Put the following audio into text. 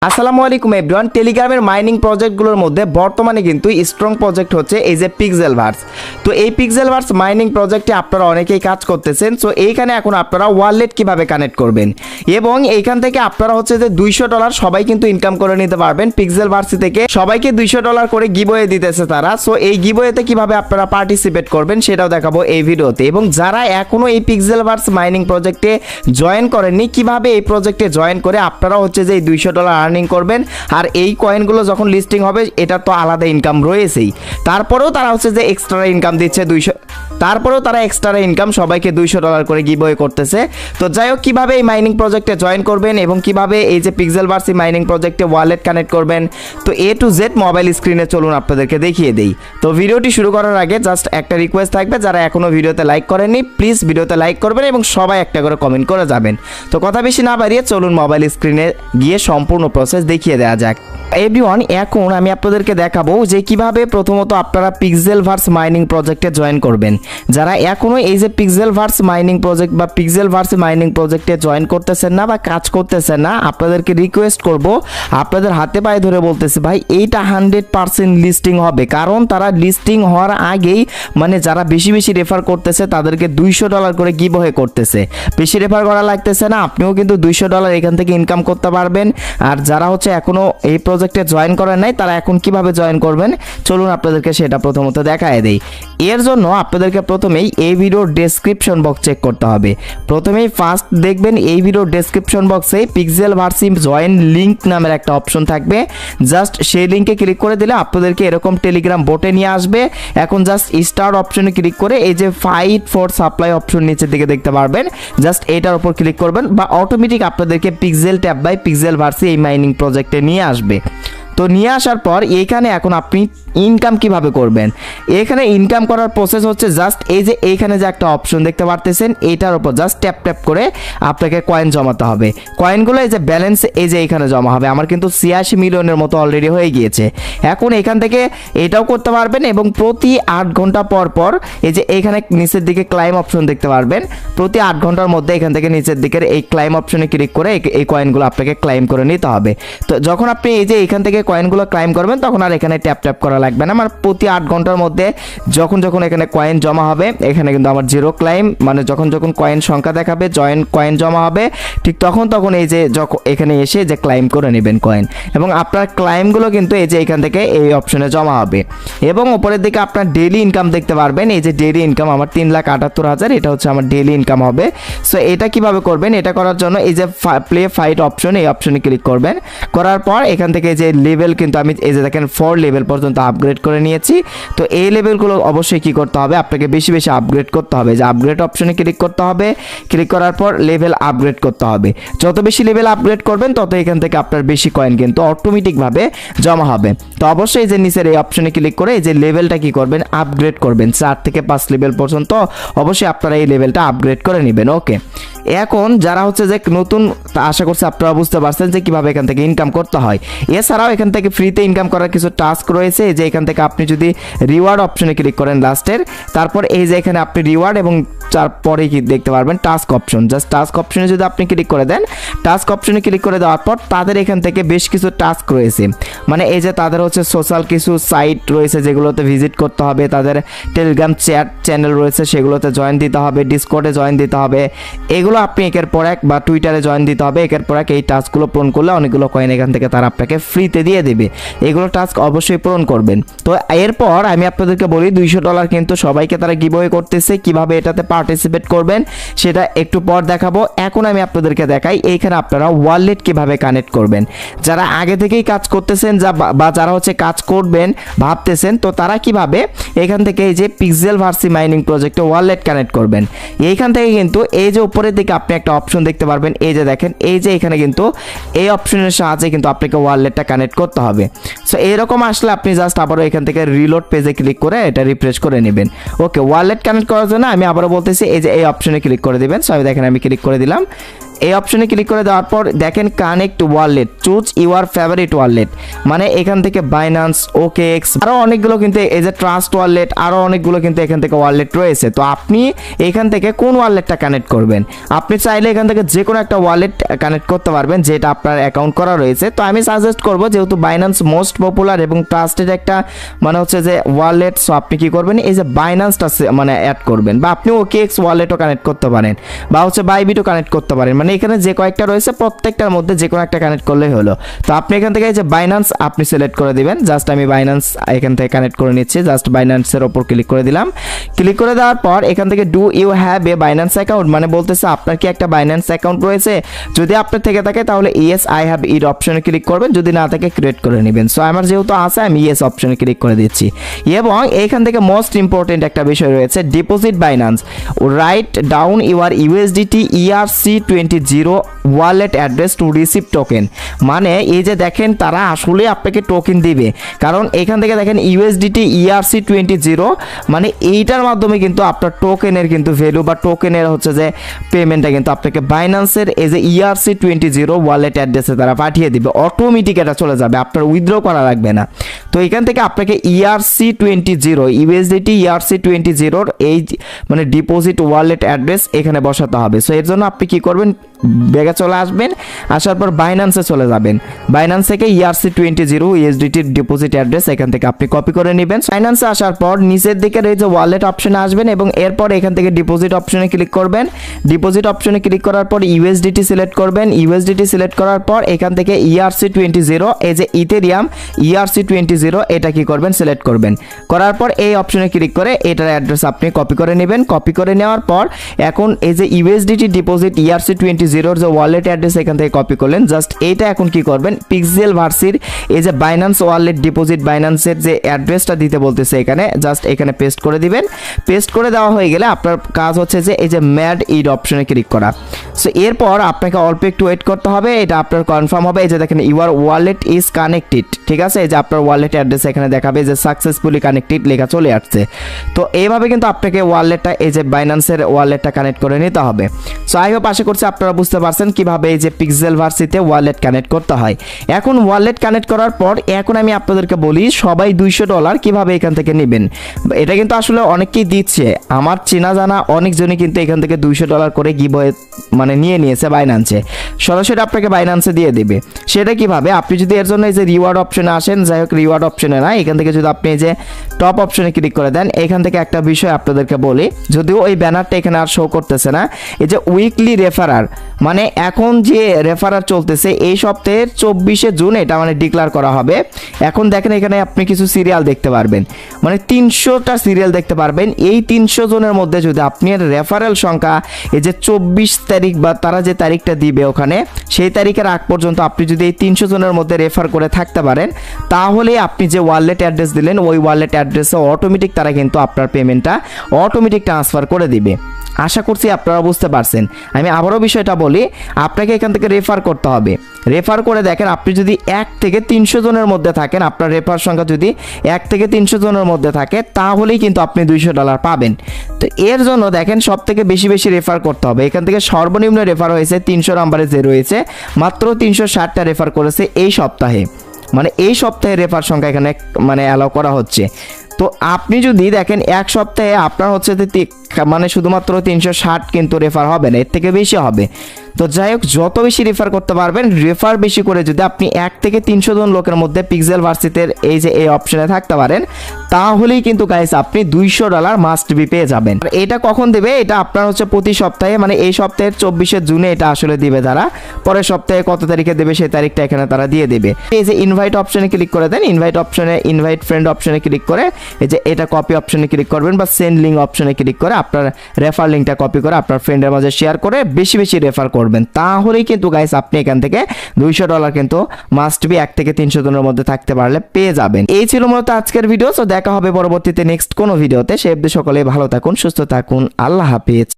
আসসালামু আলাইকুম এভরিওয়ান। টেলিগ্রামের মাইনিং প্রজেক্টগুলোর মধ্যে বর্তমানে কিন্তু স্ট্রং প্রজেক্ট হচ্ছে এই যে পিক্সেলভার্স। তো এই পিক্সেলভার্স মাইনিং প্রজেক্টে আপনারা অনেকেই কাজ করতেছেন। সো এইখানে এখন আপনারা ওয়ালেট কিভাবে কানেক্ট করবেন এবং এইখান থেকে আপনারা হচ্ছে যে $200 সবাই কিন্তু ইনকাম করে নিতে পারবেন। পিক্সেলভার্সি থেকে সবাইকে $200 করে গিভওয়ে দিতেছে তারা। সো এই গিভওয়েতে কিভাবে আপনারা পার্টিসিপেট করবেন সেটাও দেখাবো এই ভিডিওতে। এবং যারা এখনো এই পিক্সেলভার্স মাইনিং প্রজেক্টে জয়েন করেননি, কিভাবে এই প্রজেক্টে জয়েন করে আপনারা হচ্ছে যে এই $200 আর্নিং করবেন। আর এই কয়েনগুলো যখন লিস্টিং হবে এটা তো আলাদা ইনকাম রয়েছেই, তারপরেও তারা হচ্ছে যে এক্সট্রা ইনকাম দিচ্ছে তারপরেও তারা এক্সট্রা ইনকাম সবাইকে $200 করে গিভওয়ে করতেছে। তো যাই হোক, কীভাবে এই মাইনিং প্রজেক্টে জয়েন করবেন এবং কিভাবে এই যে পিক্সেলভার্সি মাইনিং প্রজেক্টে ওয়ালেট কানেক্ট করবেন, তো A to Z মোবাইল স্ক্রিনে চলুন আপনাদেরকে দেখিয়ে দেই। তো ভিডিওটি শুরু করার আগে জাস্ট একটা রিকোয়েস্ট থাকবে, যারা এখনও ভিডিওতে লাইক করেননি প্লিজ ভিডিওতে লাইক করবেন এবং সবাই একটা করে কমেন্ট করে যাবেন। তো কথা বেশি না বাড়িয়ে চলুন মোবাইল স্ক্রিনে গিয়ে সম্পূর্ণ প্রসেস দেখিয়ে দেওয়া যাক। এভরিওয়ান, এখন আমি আপনাদেরকে দেখাবো যে কিভাবে প্রথমত আপনারা পিক্সেলভার্স মাইনিং প্রজেক্টে জয়েন করবেন। যারা এখনও এই যে পিক্সেলভার্স মাইনিং প্রজেক্ট বা পিক্সেলভার্স মাইনিং প্রজেক্টে জয়েন করতেছেন না বা কাজ করতেছেন না, আপনাদেরকে রিকোয়েস্ট করব, আপনাদের হাতে পায়ে ধরে বলতেছি ভাই এইটা 100% লিস্টিং হবে। কারণ তারা লিস্টিং হওয়ার আগেই মানে যারা বেশি বেশি রেফার করতেছে তাদেরকে $200 করে গিভওয়ে করতেছে। বেশি রেফার করা লাগতেছে না, আপনিও কিন্তু $200 এখান থেকে ইনকাম করতে পারবেন। আর যারা হচ্ছে এখনও এই প্রজেক্টে জয়েন করেন নাই তারা এখন কিভাবে জয়েন করবেন চলুন আপনাদেরকে সেটা প্রথমত দেখায় দেই। এর জন্য আপনাদেরকে প্রথমেই এই ভিডিওর ডেসক্রিপশন বক্স চেক করতে হবে। প্রথমেই ফার্স্ট দেখবেন এই ভিডিওর ডেসক্রিপশন বক্সে পিক্সেলভার্সি জয়েন লিঙ্ক নামের একটা অপশন থাকবে। জাস্ট সেই লিঙ্কে ক্লিক করে দিলে আপনাদেরকে এরকম টেলিগ্রাম বোটে নিয়ে আসবে। এখন জাস্ট স্টার্ট অপশনে ক্লিক করে এই যে ফাইট ফর সাপ্লাই অপশন নিচের দিকে দেখতে পারবেন, জাস্ট এটার উপর ক্লিক করবেন বা অটোমেটিক আপনাদেরকে পিক্সেল ট্যাব বাই পিক্সেলভার্সি এই মাইনিং প্রজেক্টে নিয়ে আসবে। তো নিয়ে আসার পর এইখানে এখন আপনি ইনকাম কিভাবে করবেন, এখানে ইনকাম করার প্রসেস হচ্ছে জাস্ট এই যে এইখানে যে একটা অপশন দেখতে পারতেছেন এইটার উপর জাস্ট ট্যাপ ট্যাপ করে আপনাকে কয়েন জমাতে হবে। কয়েনগুলো এই যে ব্যালেন্স এই যে এইখানে জমা হবে। আমার কিন্তু 86 মিলিয়নের মতো অলরেডি হয়ে গিয়েছে। এখন এখান থেকে এটাও করতে পারবেন এবং প্রতি 8 ঘন্টা পর পর এই যে এইখানে নিচের দিকে ক্লাইম অপশন দেখতে পারবেন। প্রতি 8 ঘন্টার মধ্যে এখান থেকে নিচের দিকের এই ক্লাইম অপশনে ক্লিক করে এই কয়েনগুলো আপনাকে ক্লাইম করে নিতে হবে। তো যখন আপনি এই যে এইখান থেকে কয়েনগুলো ক্লাইম করবেন তখন আর এখানে ট্যাপ ট্যাপ করা লাগবে না। আমার প্রতি 8 ঘন্টার মধ্যে যখন যখন এখানে কয়েন জমা হবে, এখানে কিন্তু আমার জিরো ক্লাইম মানে যখন যখন কয়েন সংখ্যা দেখাবে জয়েন কয়েন জমা হবে ঠিক তখন তখন এই যে যখন এখানে এসে যে ক্লাইম করে নেবেন কয়েন এবং আপনার ক্লাইমগুলো কিন্তু এই যে এখান থেকে এই অপশনে জমা হবে। এবং উপরের দিকে আপনার ডেইলি ইনকাম দেখতে পারবেন। এই যে ডেইলি ইনকাম আমার 3,78,000, এটা হচ্ছে আমার ডেইলি ইনকাম হবে। সো এটা কিভাবে করবেন, এটা করার জন্য এই যে প্লে ফাইট অপশন এই অপশনে ক্লিক করবেন। করার পর এখান থেকে যে লেভেল কিন্তু আমি এই যে দেখেন 4 লেভেল পর্যন্ত আপগ্রেড করে নিয়েছি। তো এই লেভেলগুলো অবশ্যই কি করতে হবে, আপনাকে বেশি বেশি আপগ্রেড করতে হবে। যে আপগ্রেড অপশনে ক্লিক করতে হবে, ক্লিক করার পর লেভেল আপগ্রেড করতে হবে। যত বেশি লেভেল আপগ্রেড করবেন তত এখান থেকে আপনার বেশি কয়েন কিন্তু অটোমেটিকভাবে জমা হবে। তো অবশ্যই এই যে নিচের এই অপশনে ক্লিক করে এই যে লেভেলটা কি করবেন, আপগ্রেড করবেন 4 থেকে 5 লেভেল পর্যন্ত। অবশ্যই আপনারা এই লেভেলটা আপগ্রেড করে নেবেন। ওকে, এখন যারা হচ্ছে যে নতুন, আশা করছি আপনারা বুঝতে পারছেন যে কিভাবে এখান থেকে ইনকাম করতে হয়। এছাড়াও এখান থেকে ফ্রিতে ইনকাম করার কিছু টাস্ক রয়েছে। যে এখান থেকে আপনি যদি রিওয়ার্ড অপশনে ক্লিক করেন লাস্টের, তারপর এই যে এখানে আপনি রিওয়ার্ড এবং তারপরে কি দেখতে পারবেন টাস্ক অপশন। জাস্ট টাস্ক অপশনে যদি আপনি ক্লিক করে দেন, টাস্ক অপশনে ক্লিক করে দেওয়ার পর তাদের এখান থেকে বেশ কিছু টাস্ক রয়েছে। মানে এই যে তাদের হচ্ছে সোশ্যাল কিছু সাইট রয়েছে যেগুলোতে ভিজিট করতে হবে, তাদের টেলিগ্রাম চ্যানেল রয়েছে সেগুলোতে জয়েন দিতে হবে, ডিসকর্ডে জয়েন দিতে হবে। এগুলো আপনি একের পর এক বা টুইটারে জয়েন দিতে হবে। একের পর এক এই টাস্কগুলো পূরণ করলে অনেকগুলো কয়েন এখান থেকে তারা আপনাকে ফ্রিতে দিয়ে দেবে। এগুলো টাস্ক অবশ্যই পূরণ করবেন। তো এরপর আমি আপনাদেরকে বলি $200 কিন্তু সবাইকে তারা গিভওয়ে করতেছে। কিভাবে এটাতে পার্টিসিপেট করবেন সেটা একটু পর দেখাবো। এখন আমি আপনাদেরকে দেখাই এইখানে আপনারা ওয়ালেট কিভাবে কানেক্ট করবেন। যারা আগে থেকেই কাজ করতেছেন বা যারা হচ্ছে কাজ করবেন ভাবতেছেন, তো তারা কিভাবে এখান থেকে এই যে পিক্সেলভার্সি মাইনিং প্রজেক্টে ওয়ালেট কানেক্ট করবেন। এইখান থেকে কিন্তু এই যে উপরের দিকে আপনি একটা অপশন দেখতে পারবেন, এই যে দেখেন এই যে এখানে কিন্তু এই অপশনের সাহায্যে কিন্তু আপনাকে ওয়ালেটটা কানেক্ট করতে হবে। সো এরকম আসলে আপনি জাস্ট আবারও এখান থেকে রিলোড পেজে ক্লিক করে এটা রিফ্রেশ করে নেবেন। ওকে, ওয়ালেট কানেক্ট করার জন্য আমি আবারও বলতেছি এই যে এই অপশনে ক্লিক করে দিবেন। সো দেখেন আমি ক্লিক করে দিলাম। এই অপশনে ক্লিক করে দেওয়ার পর দেখেন connect wallet, choose your favourite wallet, মানে এখান থেকে বাইন্যান্স, ওকেএক্স, আরও অনেকগুলো কিন্তু এই যে ট্রাস্ট ওয়ালেট, আরও অনেকগুলো কিন্তু এখান থেকে ওয়ালেট রয়েছে। তো আপনি এখান থেকে কোন ওয়ালেটটা কানেক্ট করবেন, আপনি চাইলে এখান থেকে যে কোনো একটা ওয়ালেট কানেক্ট করতে পারবেন যেটা আপনার অ্যাকাউন্ট করা রয়েছে। তো আমি সাজেস্ট করব, যেহেতু বাইন্যান্স মোস্ট পপুলার এবং ট্রাস্টেড একটা মানে হচ্ছে যে ওয়ালেট, সো আপনি কি করবেন এই যে বাইন্যান্সটা মানে অ্যাড করবেন, বা আপনি ওকেএক্স ওয়ালেটও কানেক্ট করতে পারেন, বা হচ্ছে বাইবিটও কানেক্ট করতে পারেন, মানে এখানে যে কয়েকটা রয়েছে প্রত্যেকটার মধ্যে যে কোনো একটা কানেক্ট করলেই হলো। তো আপনি এখান থেকে এই যে বাইন্যান্স আপনি সিলেক্ট করে দিবেন, জাস্ট আমি বাইন্যান্স এখান থেকে কানেক্ট করে নিচ্ছি, জাস্ট বাইন্যান্সের ওপর ক্লিক করে দিলাম। ক্লিক করে দেওয়ার পর এখান থেকে do you have a Binance account, মানে বলতেছে আপনার কি একটা বাইন্যান্স অ্যাকাউন্ট রয়েছে, যদি আপনার থেকে থাকে তাহলে ইয়েস আই হ্যাভ ইট অপশনে ক্লিক করবেন, যদি না থাকে ক্রিয়েট করে নেবেন। সো আমার যেহেতু আছে আমি ইয়েস অপশনে ক্লিক করে দিচ্ছি। এবং এখান থেকে মোস্ট ইম্পর্টেন্ট একটা বিষয় রয়েছে, deposit Binance, write down your USDT ERC20 wallet address to receive token, মানে এই যে দেখেন তারা আসলে আপনাকে টোকেন দিবে, কারণ এখান থেকে দেখেন ইউএসডিটি ERC20, মানে এইটার মাধ্যমে কিন্তু আপনার টোকেনের কিন্তু ভ্যালু বা টোকেনের হচ্ছে যে পেমেন্টটা কিন্তু আপনাকে বাইন্যান্সের এই যে ERC20 ওয়ালেট অ্যাড্রেসে তারা পাঠিয়ে দিবে, অটোমেটিক এটা চলে যাবে, আপনার উইথড্র করা লাগবে না। তো এখান থেকে আপনাকে ERC20 ইউএসডিটি ERC20 এই মানে ডিপোজিট ওয়ালেট অ্যাড্রেস এখানে বসাতে হবে। সো এর জন্য আপনি কি করবেন, ব্যাগে চলে আসবেন, আসার পর বাইন্যান্সে চলে যাবেন, বাইন্যান্স থেকে ERC20 ইউএসডিটি ডিপোজিট অ্যাড্রেস এখান থেকে আপনি কপি করে নেবেন। বাইন্যান্সে আসার পর নিচের দিকে এই যে ওয়ালেট অপশনে আসবেন এবং এরপর এখান থেকে ডিপোজিট অপশনে ক্লিক করবেন। ডিপোজিট অপশনে ক্লিক করার পর ইউএসডিটি সিলেক্ট করবেন, ইউএসডিটি সিলেক্ট করার পর এখান থেকে ERC20 এই যে ইথেরিয়াম ERC20 এটা কি করবেন, সিলেক্ট করবেন। করার পর এই অপশনে ক্লিক করে এটার অ্যাড্রেস আপনি কপি করে নেবেন। কপি করে নেওয়ার পর এখন এই যে ইউএসডিটি ডিপোজিট ERC20 যে ওয়ালেট অ্যাড্রেস এখান থেকে কপি করলেন, জাস্ট এইটা এখন কি করবেন, পিক্সেলভার্সির এই যে বাইন্যান্স ওয়ালেট ডিপোজিট বাইন্যান্সের যে অ্যাড্রেসটা দিতে বলতেছে এখানে, জাস্ট এখানে পেস্ট করে দিবেন। পেস্ট করে দেওয়া হয়ে গেলে আপনার কাজ হচ্ছে যে এই যে ম্যাড ইড অপশনে ক্লিক করা। সো এরপর আপনাকে অল্প একটু ওয়েট করতে হবে, এটা আপনার কনফার্ম হবে। এই যে দেখেন ইউর ওয়ালেট ইজ কানেক্টেড, ঠিক আছে, এই যে আপনার ওয়ালেট অ্যাড্রেস এখানে দেখাবে যে সাকসেসফুলি কানেক্টেড লেখা চলে আসছে। তো এইভাবে কিন্তু আপনাকে ওয়ালেটটা এই যে বাইন্যান্সের ওয়ালেটটা কানেক্ট করে নিতে হবে। সো আই হোপ আশা করছি আপনারা বুঝতে পারছেন কিভাবে এই যে পিক্সেলভার্সিতে ওয়ালেট কানেক্ট করতে হয়। এখন ওয়ালেট কানেক্ট করার পর এখন আমি আপনাদেরকে বলি সবাই $200 কিভাবে এখান থেকে নেবেন। এটা কিন্তু আসলে অনেকেই দিচ্ছে, আমার চেনা জানা অনেকজনই কিন্তু এখান থেকে $200 করে গিভওয়ে মানে নিয়ে নিয়েছে বাইন্যান্সে, সরাসরি আপনাকে বাইন্যান্সে দিয়ে দেবে। সেটা কিভাবে, আপনি যদি এর জন্য এই যে রিওয়ার্ড অপশনে আসেন, যাই হোক রিওয়ার্ড অপশনে না, এখান থেকে যদি আপনি এই যে টপ অপশনে ক্লিক করে দেন, এখান থেকে একটা বিষয় আপনাদেরকে বলি, যদিও ওই ব্যানারটা এখানে আর শো করতেছে না, এই যে উইকলি রেফারার, মানে এখন যে রেফারার চলতেছে এই সপ্তাহের 24শে জুন এটা মানে ডিক্লেয়ার করা হবে। এখন দেখেন এখানে আপনি কিছু সিরিয়াল দেখতে পারবেন, মানে 300টা সিরিয়াল দেখতে পারবেন। এই 300 জনের মধ্যে যদি আপনি রেফারেল সংখ্যা এই যে 24 তারিখ বা তারা যে তারিখটা দিবে ওখানে সেই তারিখের আগ পর্যন্ত আপনি যদি এই 300 জনের মধ্যে রেফার করে থাকতে পারেন, তাহলে আপনি যে ওয়ালেট অ্যাড্রেস দিলেন ওই ওয়ালেট অ্যাড্রেসে অটোমেটিক তারা কিন্তু আপনার পেমেন্টটা অটোমেটিক ট্রান্সফার করে দিবে। আশা করছি আপনারা বুঝতে পারছেন। আমি আবারও বিষয়টা বলি, আপনাকে এখান থেকে রেফার করতে হবে। রেফার করে দেখেন আপনি যদি 1 থেকে 300 জনের মধ্যে থাকেন, আপনার রেফার সংখ্যা যদি 1 থেকে 300 জনের মধ্যে থাকে, তাহলেই কিন্তু আপনি $200 পাবেন। তো এর জন্য দেখেন সব থেকে বেশি রেফার করতে হবে। এখান থেকে সর্বনিম্ন রেফার হয়েছে 300 নাম্বারে যে রয়েছে, মাত্র 360টা রেফার করেছে এই সপ্তাহে, মানে এই সপ্তাহে রেফার সংখ্যা এখানে মানে অ্যালাউ করা হচ্ছে। তো আপনি যদি দেখেন এক সপ্তাহে আপনার হচ্ছে মানে শুধুমাত্র 360 কিন্তু রেফার হবে না, এর থেকে বেশি হবে। তো যাই হোক, যত বেশি রেফার করতে পারবেন, রেফার বেশি করে যদি আপনি 1 থেকে 300 জন লোকের মধ্যে পিক্সেলভার্সিটির এই যে এই অপশনে থাকতে পারেন, তাহলেই কিন্তু গাইস আপনি $200 মাস্ট বি পেয়ে যাবেন। আর এটা কখন দেবে, এটা আপনার হচ্ছে প্রতি সপ্তাহে, মানে এই সপ্তাহের 24শে জুনে এটা আসলে দিবে তারা, পরের সপ্তাহে কত তারিখে দেবে সেই তারিখটা এখানে তারা দিয়ে দেবে। এই যে ইনভাইট অপশনে ক্লিক করে দেন, ইনভাইট অপশনে ইনভাইট ফ্রেন্ড অপশনে ক্লিক করে এই যে এটা কপি অপশনে ক্লিক করবেন, বা সেন্ড লিঙ্ক অপশনে ক্লিক করে আপনার রেফার লিঙ্কটা কপি করে আপনার ফ্রেন্ডের মাঝে শেয়ার করে বেশি রেফার করবেন, তাহলেই কিন্তু গাইস আপনি এখান থেকে $200 কিন্তু মাস্ট বি 1 থেকে 300 জনের মধ্যে থাকতে পারলে পেয়ে যাবেন। এই ছিল মূলত আজকের ভিডিও। তো দেখা হবে পরবর্তীতে নেক্সট কোনো ভিডিওতে। সে অবধি সকলে ভালো থাকুন, সুস্থ থাকুন, আল্লাহ হাফেজ।